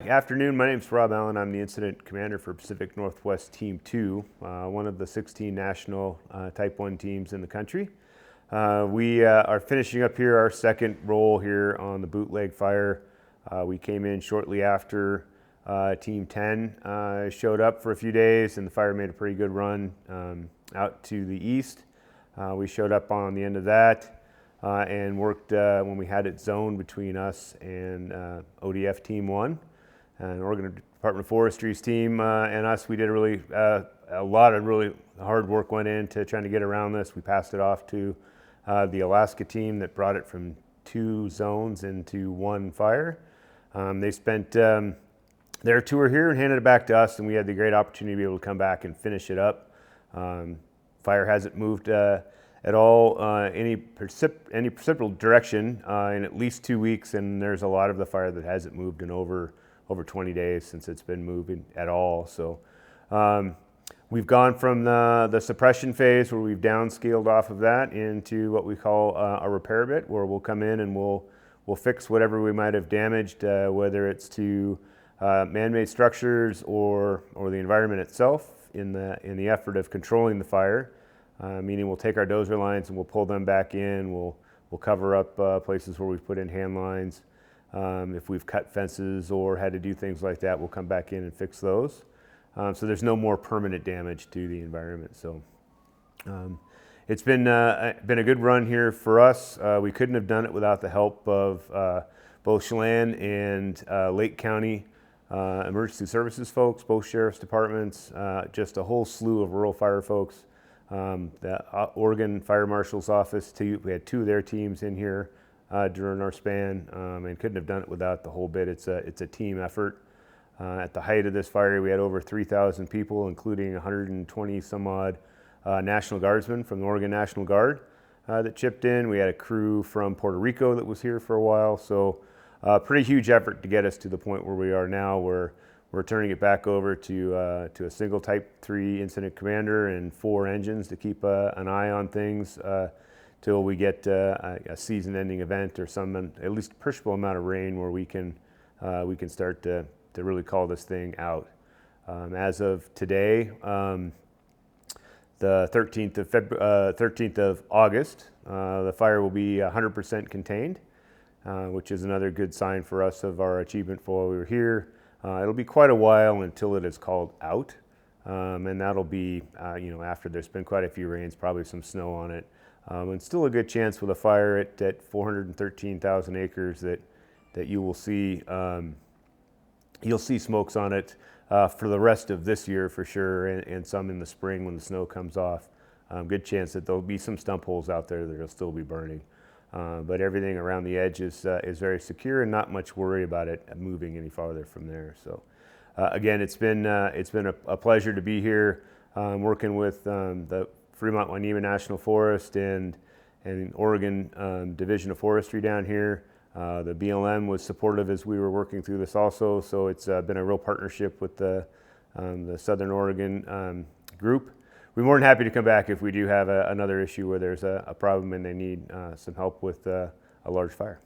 Afternoon, my name is Rob Allen. I'm the Incident Commander for Pacific Northwest Team 2, one of the 16 national Type 1 teams in the country. We are finishing up here our second roll here on the Bootleg Fire. We came in shortly after Team 10 showed up for a few days, and the fire made a pretty good run out to the east. We showed up on the end of that and worked when we had it zoned between us and ODF Team 1. And Oregon Department of Forestry's team and us, we did a lot of really hard work went into trying to get around this. We passed it off to the Alaska team that brought it from 2 zones into 1 fire. They spent their tour here and handed it back to us, and we had the great opportunity to be able to come back and finish it up. Fire hasn't moved at all any perceptible direction in at least 2 weeks, and there's a lot of the fire that hasn't moved in over 20 days since it's been moving at all. So we've gone from the suppression phase, where we've downscaled off of that, into what we call a repair bit, where we'll come in and we'll fix whatever we might have damaged, whether it's to man-made structures or the environment itself, in the effort of controlling the fire. Meaning we'll take our dozer lines and we'll pull them back in. We'll cover up places where we've put in hand lines. If we've cut fences or had to do things like that, we'll come back in and fix those. So there's no more permanent damage to the environment. So it's been a good run here for us. We couldn't have done it without the help of both Chelan and Lake County emergency services folks, both sheriff's departments, just a whole slew of rural fire folks. The Oregon Fire Marshal's office, we had 2 of their teams in here during our span, and couldn't have done it without the whole bit. It's a team effort. At the height of this fire, we had over 3,000 people, including 120 some odd National Guardsmen from the Oregon National Guard that chipped in. We had a crew from Puerto Rico that was here for a while. So pretty huge effort to get us to the point where we are now, where we're turning it back over to a single Type 3 incident commander and 4 engines to keep an eye on things till we get a season-ending event or at least a appreciable amount of rain where we can start to really call this thing out. As of today, the 13th of August, the fire will be 100% contained, which is another good sign for us of our achievement for while we were here. It'll be quite a while until it is called out, and that'll be after there's been quite a few rains, probably some snow on it. And still a good chance with a fire at 413,000 acres that you will see. You'll see smokes on it for the rest of this year for sure, and some in the spring when the snow comes off. Good chance that there'll be some stump holes out there that'll still be burning. But everything around the edge is very secure, and not much worry about it moving any farther from there. So again, it's been a pleasure to be here, working with the Fremont-Wainema National Forest and Oregon Division of Forestry down here. The BLM was supportive as we were working through this also, so it's been a real partnership with the Southern Oregon group. We're more than happy to come back if we do have another issue where there's a problem and they need some help with a large fire.